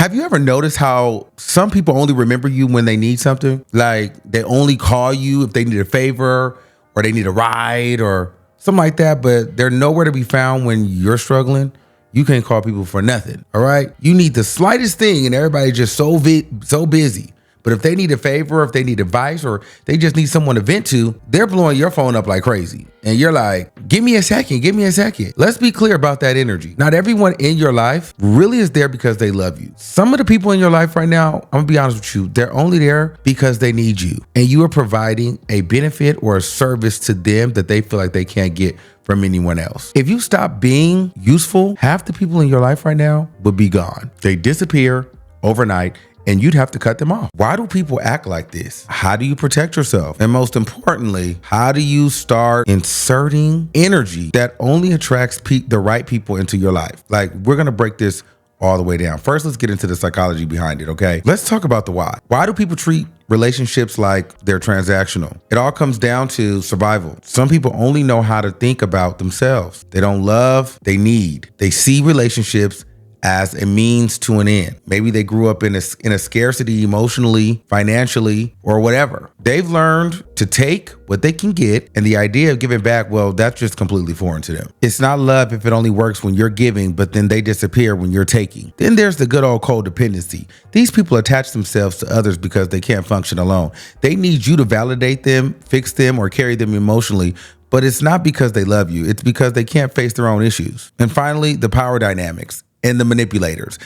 Have you ever noticed how some people only remember you when they need something? Like they only call you if they need a favor or they need a ride or something like that, but they're nowhere to be found when you're struggling. You can't call people for nothing, all right? You need the slightest thing and everybody's just so busy. But if they need a favor, if they need advice, or they just need someone to vent to, they're blowing your phone up like crazy. And you're like, give me a second, give me a second. Let's be clear about that energy. Not everyone in your life really is there because they love you. Some of the people in your life right now, I'm gonna be honest with you, they're only there because they need you. And you are providing a benefit or a service to them that they feel like they can't get from anyone else. If you stop being useful, half the people in your life right now would be gone. They disappear overnight and you'd have to cut them off. Why do people act like this? How do you protect yourself? And most importantly, how do you start inserting energy that only attracts the right people into your life? Like, we're gonna break this all the way down. First, let's get into the psychology behind it, okay? Let's talk about the why. Why do people treat relationships like they're transactional? It all comes down to survival. Some people only know how to think about themselves. They don't love, they need. They see relationships as a means to an end. Maybe they grew up in a scarcity emotionally, financially, or whatever. They've learned to take what they can get, and the idea of giving back, well, that's just completely foreign to them. It's not love if it only works when you're giving, but then they disappear when you're taking. Then there's the good old codependency. These people attach themselves to others because they can't function alone. They need you to validate them, fix them, or carry them emotionally. But it's not because they love you. It's because they can't face their own issues. And finally, the power dynamics and the manipulators.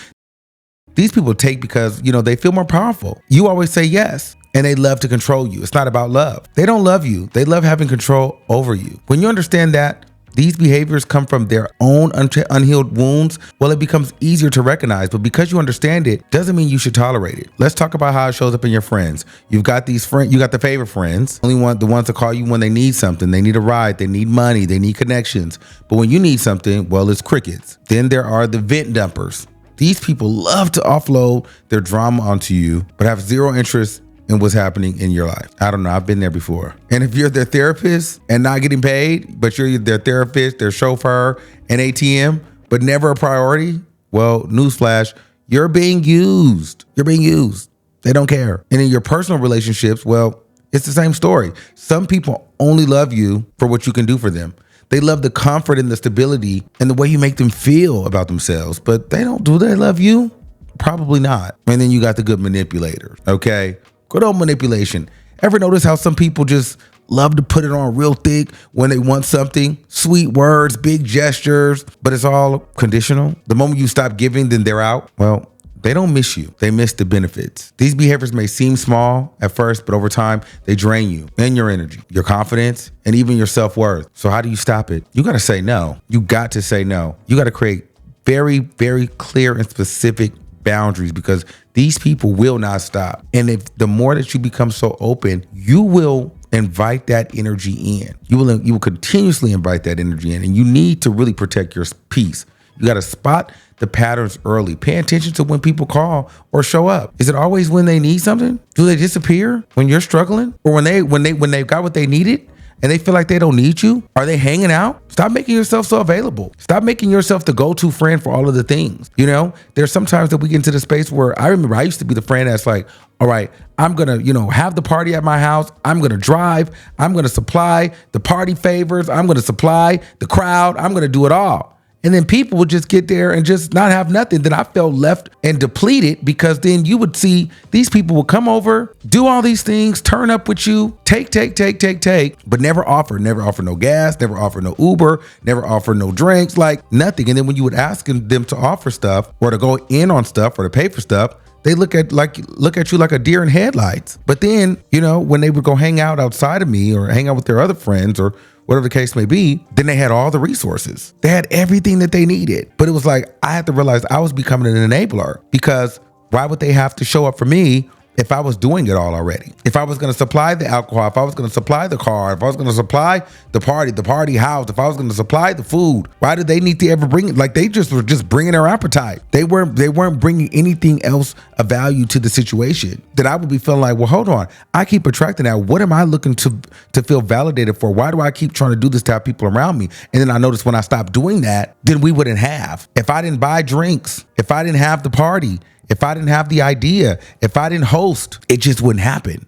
These people take because, they feel more powerful. You always say yes, and they love to control you. It's not about love. They don't love you. They love having control over you. When you understand that these behaviors come from their own unhealed wounds, well, it becomes easier to recognize. But because you understand it, doesn't mean you should tolerate it. Let's talk about how it shows up in your friends. You've got these friends, you got the favorite friends, only want the ones to call you when they need something. They need a ride, they need money, they need connections. But when you need something, well, it's crickets. Then there are the vent dumpers. These people love to offload their drama onto you, but have zero interest in what's happening in your life. I don't know, I've been there before. And if you're their therapist and not getting paid, but you're their therapist, their chauffeur, and ATM, but never a priority, well, newsflash, you're being used. You're being used. They don't care. And in your personal relationships, well, it's the same story. Some people only love you for what you can do for them. They love the comfort and the stability and the way you make them feel about themselves, but do they love you? Probably not. And then you got the good manipulators, okay? Good old manipulation. Ever notice how some people just love to put it on real thick when they want something? Sweet words, big gestures, but it's all conditional. The moment you stop giving, then they're out. Well, they don't miss you. They miss the benefits. These behaviors may seem small at first, but over time, they drain you and your energy, your confidence, and even your self-worth. So how do you stop it? You got to say no. You got to say no. You got to create very, very clear and specific boundaries, because these people will not stop. And if the more that you become so open, you will invite that energy in. You will continuously invite that energy in, and you need to really protect your peace. You got to spot the patterns early. Pay attention to when people call or show up. Is it always when they need something? Do they disappear when you're struggling, or when they've got what they needed and they feel like they don't need you? Are they hanging out? Stop making yourself so available. Stop making yourself the go-to friend for all of the things. There's sometimes that we get into the space where I remember I used to be the friend that's like, all right, I'm going to, have the party at my house. I'm going to drive. I'm going to supply the party favors. I'm going to supply the crowd. I'm going to do it all. And then people would just get there and just not have nothing. Then I felt left and depleted, because then you would see these people would come over, do all these things, turn up with you, take, but never offer no gas, never offer no Uber, never offer no drinks, like nothing. And then when you would ask them to offer stuff or to go in on stuff or to pay for stuff, they look at you like a deer in headlights. But then, when they would go hang out outside of me or hang out with their other friends or whatever the case may be, then they had all the resources. They had everything that they needed. But it was like, I had to realize I was becoming an enabler, because why would they have to show up for me if I was doing it all already? If I was going to supply the alcohol, if I was going to supply the car, if I was going to supply the party house, if I was going to supply the food, why did they need to ever bring it? Like, they just were just bringing their appetite. They weren't bringing anything else of value to the situation. That I would be feeling like, well, hold on, I keep attracting that. What am I looking to feel validated for? Why do I keep trying to do this to have people around me? And then I noticed when I stopped doing that, then we wouldn't have. If I didn't buy drinks, if I didn't have the party, if I didn't have the idea, if I didn't host, it just wouldn't happen,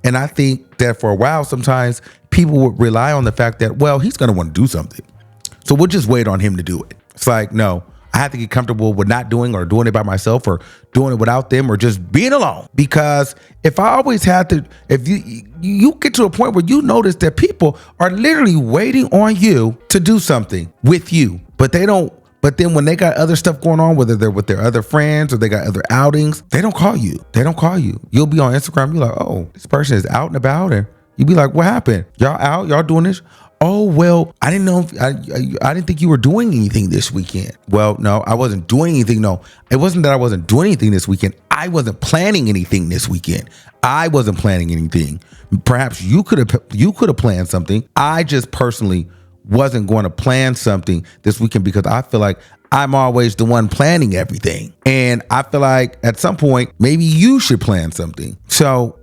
And I think that for a while, sometimes people would rely on the fact that, well, he's going to want to do something, so we'll just wait on him to do it. It's like, no, I have to get comfortable with not doing or doing it by myself or doing it without them or just being alone. Because if I always had to, if you get to a point where you notice that people are literally waiting on you to do something with you, but they don't. But then when they got other stuff going on, whether they're with their other friends or they got other outings, they don't call you. You'll be on Instagram. You're like, oh, this person is out and about. And you'll be like, what happened? Y'all out? Y'all doing this? Oh, well, I didn't know. I didn't think you were doing anything this weekend. Well, no, I wasn't doing anything. No, it wasn't that I wasn't doing anything this weekend. I wasn't planning anything this weekend. I wasn't planning anything. Perhaps you could have planned something. I just personally wasn't going to plan something this weekend because I feel like I'm always the one planning everything. And I feel like at some point, maybe you should plan something. So,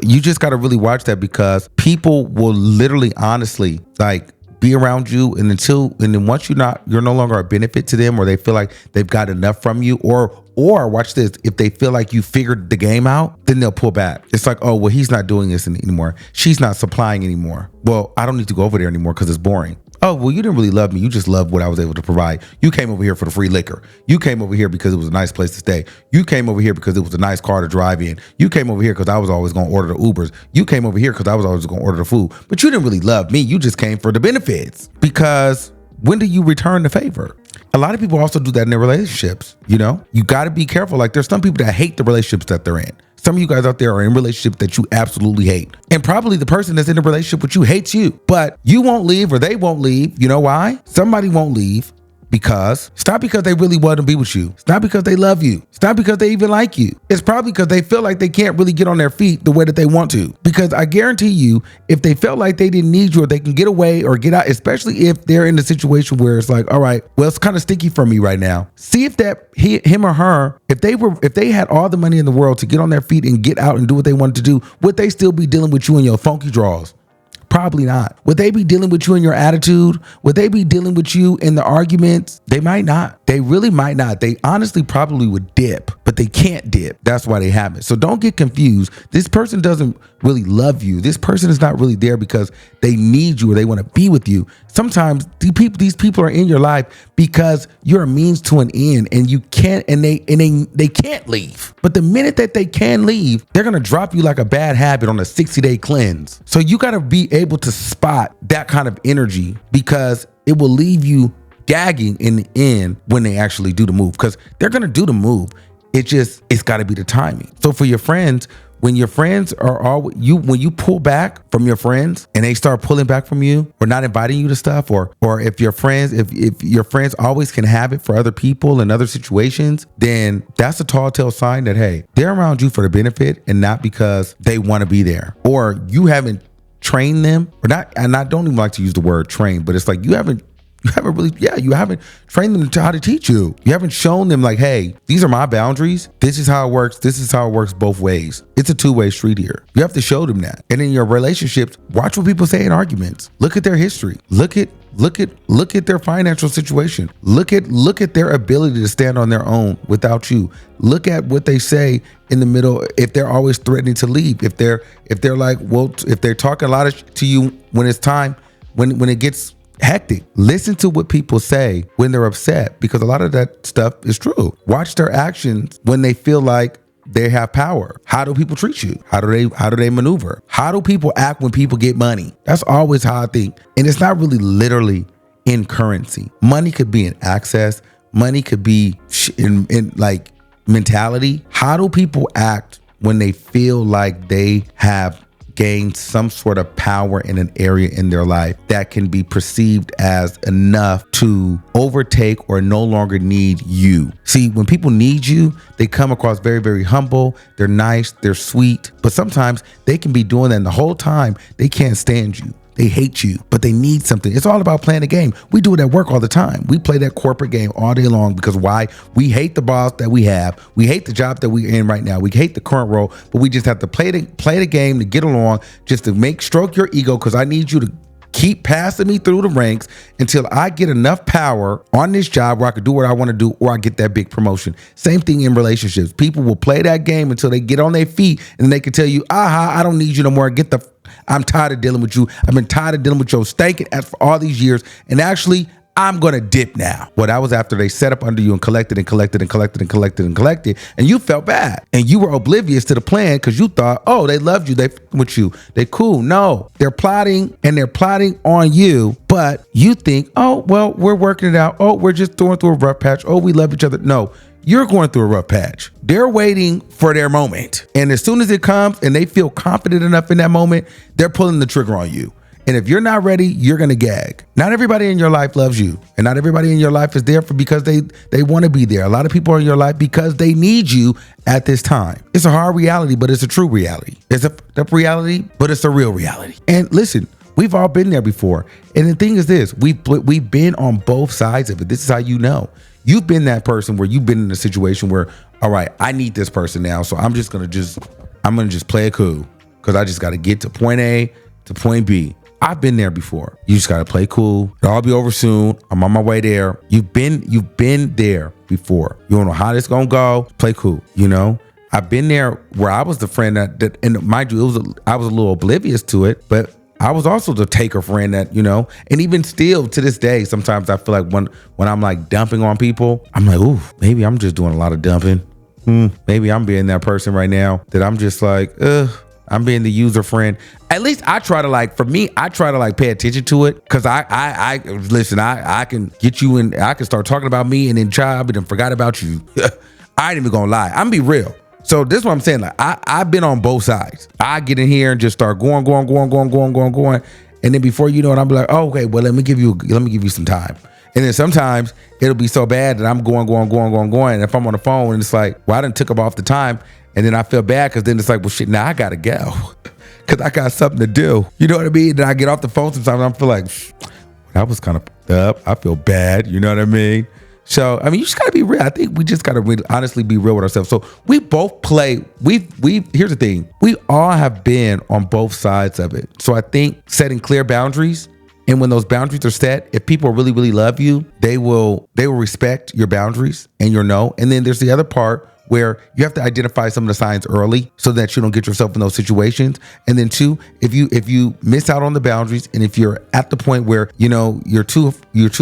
you just got to really watch that because people will literally, honestly, like be around you. And then once you're no longer a benefit to them, or they feel like they've got enough from you, or watch this, if they feel like you figured the game out, then they'll pull back. It's like, oh, well, he's not doing this anymore. She's not supplying anymore. Well, I don't need to go over there anymore because it's boring. Oh, well, you didn't really love me. You just loved what I was able to provide. You came over here for the free liquor. You came over here because it was a nice place to stay. You came over here because it was a nice car to drive in. You came over here because I was always going to order the Ubers. You came over here because I was always going to order the food. But you didn't really love me. You just came for the benefits. Because when do you return the favor? A lot of people also do that in their relationships. You got to be careful. Like, there's some people that hate the relationships that they're in. Some of you guys out there are in relationships that you absolutely hate. And probably the person that's in a relationship with you hates you. But you won't leave, or they won't leave. You know why? Somebody won't leave because it's not because they really want to be with you. It's not because they love you. It's not because they even like you. It's probably because they feel like they can't really get on their feet the way that they want to. Because I guarantee you, if they felt like they didn't need you, or they can get away or get out, especially if they're in a situation where it's like, all right, well, it's kind of sticky for me right now. See if him or her, if they had all the money in the world to get on their feet and get out and do what they wanted to do, would they still be dealing with you in your funky draws? Probably not. Would they be dealing with you in your attitude? Would they be dealing with you in the arguments? They might not. They really might not. They honestly probably would dip, but they can't dip. That's why they haven't. So don't get confused. This person doesn't really love you. This person is not really there because they need you or they want to be with you. Sometimes these people are in your life because you're a means to an end, and you can't, and they can't leave. But the minute that they can leave, they're going to drop you like a bad habit on a 60-day cleanse. So you got to be able to spot that kind of energy, because it will leave you gagging in the end when they actually do the move, because they're going to do the move. It's got to be the timing. So for your friends, when your friends are when you pull back from your friends and they start pulling back from you or not inviting you to stuff, or if your friends always can have it for other people and other situations, then that's a tall tale sign that, hey, they're around you for the benefit and not because they want to be there, or you haven't trained them, or not. And I don't even like to use the word train, but it's like you haven't trained them to how to teach you. You haven't shown them like, hey, these are my boundaries. This is how it works. This is how it works both ways. It's a two-way street here. You have to show them that. And in your relationships, watch what people say in arguments. Look at their history. Look at their financial situation. Look at their ability to stand on their own without you. Look at what they say in the middle. If they're always threatening to leave, if they're like, well, if they're talking a lot to you when it's time, when it gets hectic, listen to what people say when they're upset, because a lot of that stuff is true. Watch their actions when they feel like they have power. How do people treat you? How do they maneuver? How do people act when people get money? That's always how I think. And it's not really literally in currency. Money could be in access. Money could be in like mentality. How do people act when they feel like they have gained some sort of power in an area in their life that can be perceived as enough to overtake or no longer need you? See, when people need you, they come across very, very humble. They're nice, they're sweet, but sometimes they can be doing that, and the whole time they can't stand you. They hate you, but they need something. It's all about playing a game. We do it at work all the time. We play that corporate game all day long because why? We hate the boss that we have. We hate the job that we're in right now. We hate the current role, but we just have to play the game to get along, just to stroke your ego, because I need you to keep passing me through the ranks until I get enough power on this job where I can do what I want to do, or I get that big promotion. Same thing in relationships. People will play that game until they get on their feet and they can tell you, I don't need you no more. I'm tired of dealing with you. I've been tired of dealing with your stinking ass for all these years. And actually, I'm going to dip now. Well, that was after they set up under you and collected and collected and collected and collected and collected. And you felt bad. And you were oblivious to the plan because you thought, oh, they loved you. They with you. They cool. No, they're plotting on you. But you think, oh, well, we're working it out. Oh, we're just going through a rough patch. Oh, we love each other. No, you're going through a rough patch. They're waiting for their moment. And as soon as it comes and they feel confident enough in that moment, they're pulling the trigger on you. And if you're not ready, you're going to gag. Not everybody in your life loves you. And not everybody in your life is there because they want to be there. A lot of people are in your life because they need you at this time. It's a hard reality, but it's a true reality. It's a tough reality, but it's a real reality. And listen, we've all been there before. And the thing is this, we've been on both sides of it. This is how you know. You've been that person where you've been in a situation where, all right, I need this person now. So I'm going to just play it cool because I just got to get to point A to point B. I've been there before. You just gotta play cool. It'll all be over soon. I'm on my way there. You've been there before. You don't know how this gonna go. Play cool. You know, I've been there where I was the friend that and mind you, I was a little oblivious to it, but I was also the taker friend that, you know, and even still to this day, sometimes I feel like when I'm like dumping on people, I'm like, ooh, maybe I'm just doing a lot of dumping. Maybe I'm being that person right now that I'm just like, I'm being the user friend. At least I try to pay attention to it because I listen, I can get you in, I can start talking about me and then child, but then forgot about you. I ain't even gonna lie. I'm be real. So this is what I'm saying. Like I've been on both sides. I get in here and just start going. And then before you know it, I'm like, oh, okay, well, let me give you some time. And then sometimes it'll be so bad that I'm going. And if I'm on the phone and it's like, well, I done took up off the time. And then I feel bad because then it's like, well, shit, now I got to go because I got something to do. You know what I mean? Then I get off the phone sometimes and I feel like, that was kind of up. I feel bad. You know what I mean? So, I mean, you just got to be real. I think we just got to really honestly be real with ourselves. So we both play. Here's the thing. We all have been on both sides of it. So I think setting clear boundaries, and when those boundaries are set, if people really, really love you, they will respect your boundaries and your no. And then there's the other part where you have to identify some of the signs early so that you don't get yourself in those situations. And then two, if you miss out on the boundaries and if you're at the point where, you know, you're too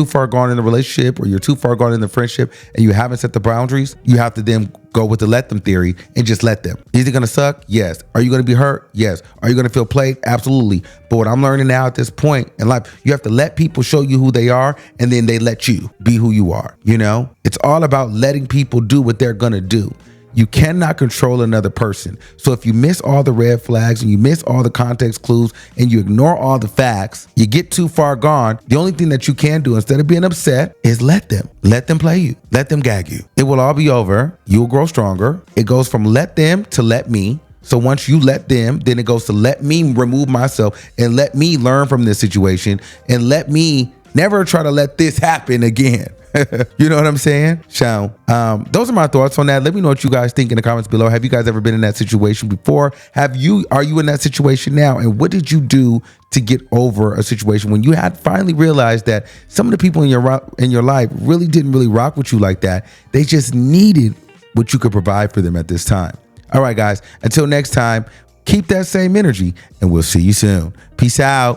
far gone in the relationship or you're too far gone in the friendship and you haven't set the boundaries, you have to then go with the let them theory and just let them. Is it gonna suck? Yes. Are you gonna be hurt? Yes. Are you gonna feel played? Absolutely. But what I'm learning now at this point in life, you have to let people show you who they are and then they let you be who you are. You know, it's all about letting people do what they're gonna do. You cannot control another person. So if you miss all the red flags and you miss all the context clues and you ignore all the facts, you get too far gone. The only thing that you can do instead of being upset is let them play you, let them gag you. It will all be over. You'll grow stronger. It goes from let them to let me. So once you let them, then it goes to let me remove myself and let me learn from this situation and let me never try to let this happen again. You know what I'm saying? So those are my thoughts on that. Let me know what you guys think in the comments below. Have you guys ever been in that situation before? Are you in that situation now? And what did you do to get over a situation when you had finally realized that some of the people in your life really didn't really rock with you like that? They just needed what you could provide for them at this time. All right, guys, until next time, keep that same energy and we'll see you soon. Peace out.